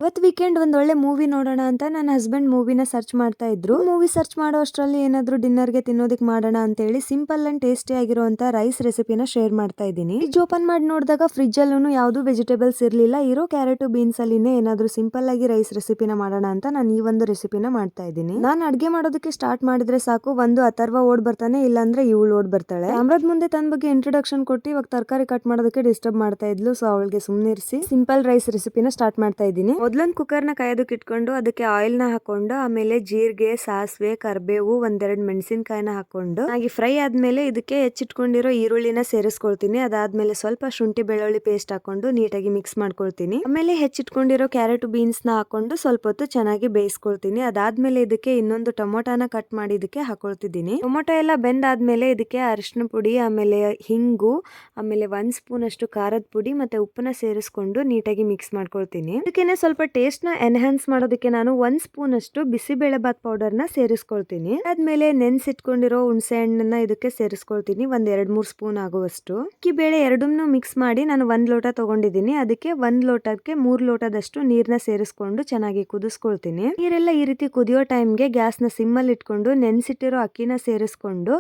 ಇವತ್ತು ವೀಕೆಂಡ್ ಒಂದ್ ಒಳ್ಳೆ ಮೂವಿ ನೋಡೋಣ ಅಂತ ನನ್ನ ಹಸ್ಬೆಂಡ್ ಮೂವಿನ ಸರ್ಚ್ ಮಾಡ್ತಾ ಇದ್ರು. ಮೂವಿ ಸರ್ಚ್ ಮಾಡೋ ಅಷ್ಟರಲ್ಲಿ ಏನಾದ್ರು ಡಿನ್ನರ್ಗೆ ತಿನ್ನೋದಕ್ಕೆ ಮಾಡೋಣ ಅಂತ ಹೇಳಿ ಸಿಂಪಲ್ ಅಂಡ್ ಟೇಸ್ಟಿ ಆಗಿರುವಂತ ರೈಸ್ ರೆಸಿಪಿನ ಶೇರ್ ಮಾಡ್ತಾ ಇದ್ದೀನಿ. ಫ್ರಿಡ್ಜ್ ಓಪನ್ ಮಾಡಿ ನೋಡಿದಾಗ ಫ್ರಿಡ್ಜ್ ಅಲ್ಲೂ ಯಾವ್ದು ವೆಜಿಟೇಬಲ್ಸ್ ಇರ್ಲಿಲ್ಲ. ಇರೋ ಕ್ಯಾರೆಟ್ ಬೀನ್ಸ್ ಅಲ್ಲಿನೇ ಏನಾದ್ರು ಸಿಂಪಲ್ ಆಗಿ ರೈಸ್ ರೆಸಿಪಿನ ಮಾಡೋಣ ಅಂತ ನಾನು ಈ ಒಂದು ರೆಸಿಪಿನ ಮಾಡ್ತಾ ಇದ್ದೀನಿ. ನಾನು ಅಡ್ಗೆ ಮಾಡೋದಕ್ಕೆ ಸ್ಟಾರ್ಟ್ ಮಾಡಿದ್ರೆ ಸಾಕು, ಒಂದು ಅಥರ್ವ ಓಡ್ ಬರ್ತಾನೆ, ಇಲ್ಲಾಂದ್ರೆ ಇವಳು ಓಡ್ ಬರ್ತಾಳೆ. ಕ್ಯಾಮ್ರಾದ ಮುಂದೆ ತನ್ನ ಬಗ್ಗೆ ಇಂಟ್ರೊಡಕ್ಷನ್ ಕೊಟ್ಟು ಇವಾಗ ತರಕಾರಿ ಕಟ್ ಮಾಡೋದಕ್ಕೆ ಡಿಸ್ಟರ್ಬ್ ಮಾಡ್ತಾ ಇದ್ಲು. ಸೊ ಅವಳಿಗೆ ಸುಮ್ನಿರಿಸಿ ಸಿಂಪಲ್ ರೈಸ್ ರೆಸಿಪಿನ ಸ್ಟಾರ್ಟ್ ಮಾಡ್ತಾ ಇದ್ದೀನಿ. ಮೊದಲೊಂದು ಕುಕ್ಕರ್ನ ಕಾಯೋದಕ್ಕೆ ಇಟ್ಕೊಂಡು ಅದಕ್ಕೆ ಆಯಿಲ್ ನ ಹಾಕೊಂಡು ಆಮೇಲೆ ಜೀರಿಗೆ, ಸಾಸಿವೆ, ಕರ್ಬೇವು, ಒಂದೆರಡು ಮೆಣಸಿನಕಾಯಿನ ಹಾಕೊಂಡು ಹಾಗೆ ಫ್ರೈ ಆದ್ಮೇಲೆ ಇದಕ್ಕೆ ಹೆಚ್ಚಿಟ್ಕೊಂಡಿರೋ ಈರುಳ್ಳಿನ ಸೇರಿಸ್ಕೊಳ್ತೀನಿ. ಅದಾದ್ಮೇಲೆ ಸ್ವಲ್ಪ ಶುಂಠಿ ಬೆಳ್ಳುಳ್ಳಿ ಪೇಸ್ಟ್ ಹಾಕೊಂಡು ನೀಟಾಗಿ ಮಿಕ್ಸ್ ಮಾಡ್ಕೊಳ್ತೀನಿ. ಆಮೇಲೆ ಹೆಚ್ಚಿಟ್ಕೊಂಡಿರೋ ಕ್ಯಾರೆಟ್ ಬೀನ್ಸ್ ನ ಹಾಕೊಂಡು ಸ್ವಲ್ಪ ಹೊತ್ತು ಚೆನ್ನಾಗಿ ಬೇಯಿಸ್ಕೊಳ್ತೀನಿ. ಅದಾದ್ಮೇಲೆ ಇದಕ್ಕೆ ಇನ್ನೊಂದು ಟೊಮೊಟಾನ ಕಟ್ ಮಾಡಿ ಇದಕ್ಕೆ ಹಾಕೊಳ್ತಿದ್ದೀನಿ. ಟೊಮೊಟೊ ಎಲ್ಲ ಬೆಂದಾದ್ಮೇಲೆ ಇದಕ್ಕೆ ಅರಿಶಿನ ಪುಡಿ, ಆಮೇಲೆ ಹಿಂಗು, ಆಮೇಲೆ 1 ಸ್ಪೂನ್ ಅಷ್ಟು ಖಾರದ ಪುಡಿ ಮತ್ತೆ ಉಪ್ಪನ್ನ ಸೇರಿಸ್ಕೊಂಡು ನೀಟಾಗಿ ಮಿಕ್ಸ್ ಮಾಡ್ಕೊಳ್ತೀನಿ. ಇದಕ್ಕೆ ಸ್ವಲ್ಪ ಟೇಸ್ಟ್ ನ ಎನ್ಹಾನ್ಸ್ ಮಾಡೋದಕ್ಕೆ ನಾನು 1 ಸ್ಪೂನ್ ಅಷ್ಟು ಬಿಸಿಬೇಳೆಬಾತ್ ಪೌಡರ್ ನ ಸೇರಿಸ್ಕೊಳ್ತೀನಿ. ಅದಾದ್ಮೇಲೆ ನೆನ್ಸಿಟ್ಕೊಂಡಿರೋ ಹುಣಸೆ ಹಣ್ಣನ್ನ ಇದಕ್ಕೆ ಸೇರಿಸ್ಕೊಳ್ತೀನಿ, ಒಂದ್ 2-3 ಸ್ಪೂನ್ ಆಗುವಷ್ಟು. ಅಕ್ಕಿ ಬೇಳೆ ಎರಡನ್ನೂ ಮಿಕ್ಸ್ ಮಾಡಿ ನಾನು 1 ಲೋಟ ತಗೊಂಡಿದ್ದೀನಿ. ಅದಕ್ಕೆ 1 ಲೋಟಕ್ಕೆ 3 ಲೋಟದಷ್ಟು ನೀರ್ನ ಸೇರಿಸ್ಕೊಂಡು ಚೆನ್ನಾಗಿ ಕುದಿಸ್ಕೊಳ್ತೀನಿ. ನೀರೆಲ್ಲ ಈ ರೀತಿ ಕುದಿಯೋ ಟೈಮ್ಗೆ ಗ್ಯಾಸ್ ನ ಸಿಮ್ ಅಲ್ಲಿ ಇಟ್ಕೊಂಡು ನೆನ್ಸಿಟ್ಟಿರೋ ಅಕ್ಕಿನ ಸೇರಿಸ್ಕೊಂಡು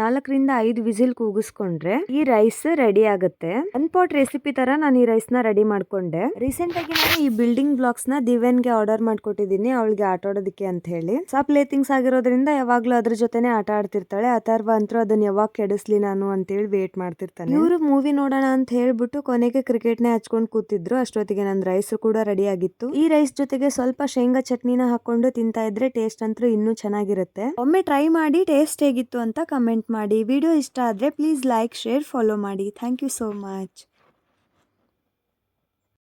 4-5 ವಿಸಿಲ್ ಕೂಗಿಸ್ಕೊಂಡ್ರೆ ಈ ರೈಸ್ ರೆಡಿ ಆಗುತ್ತೆ. 1 ಪಾಟ್ ರೆಸಿಪಿ ತರ ನಾನು ಈ ರೈಸ್ ನ ರೆಡಿ ಮಾಡ್ಕೊಂಡೆ. ರೀಸೆಂಟ್ ಆಗಿ ನಾನು ಈ ಬಿಲ್ಡಿಂಗ್ ಬ್ಲಾಕ್ಸ್ ನ ದಿವ್ಯನ್ಗೆ ಆರ್ಡರ್ ಮಾಡ್ಕೊಟ್ಟಿದ್ದೀನಿ, ಅವಳಿಗೆ ಆಟ ಆಡೋದಕ್ಕೆ ಅಂತ ಹೇಳಿ. ಪ್ಲೇ ಥಿಂಗ್ಸ್ ಆಗಿರೋದ್ರಿಂದ ಯಾವಾಗ್ಲೂ ಅದ್ರ ಜೊತೆನೆ ಆಟ ಆಡ್ತಿರ್ತಾಳೆ. ಅಥರ್ವ ಅಂತೂ ಅದನ್ನ ಯಾವಾಗ ಕೆಡಿಸ್ಲಿ ನಾನು ಅಂತ ಹೇಳಿ ವೇಟ್ ಮಾಡ್ತಿರ್ತಾನೆ. ಇವರು ಮೂವಿ ನೋಡೋಣ ಅಂತ ಹೇಳ್ಬಿಟ್ಟು ಕೊನೆಗೆ ಕ್ರಿಕೆಟ್ ನೇ ಹಚ್ಕೊಂಡು ಕೂತಿದ್ರು. ಅಷ್ಟೊತ್ತಿಗೆ ನನ್ ರೈಸ್ ಕೂಡ ರೆಡಿ ಆಗಿತ್ತು. ಈ ರೈಸ್ ಜೊತೆಗೆ ಸ್ವಲ್ಪ ಶೇಂಗಾ ಚಟ್ನಿನ ಹಾಕೊಂಡು ತಿಂತಾ ಇದ್ರೆ ಟೇಸ್ಟ್ ಅಂತೂ ಇನ್ನೂ ಚೆನ್ನಾಗಿರುತ್ತೆ. ಒಮ್ಮೆ ಟ್ರೈ ಮಾಡಿ ಟೇಸ್ಟ್ ಹೇಗಿತ್ತು ಅಂತ ಕಮೆಂಟ್ ಮಾಡಿ. ವಿಡಿಯೋ ಇಷ್ಟ ಆದ್ರೆ ಪ್ಲೀಸ್ ಲೈಕ್, ಶೇರ್, ಫಾಲೋ ಮಾಡಿ. Thank you so much.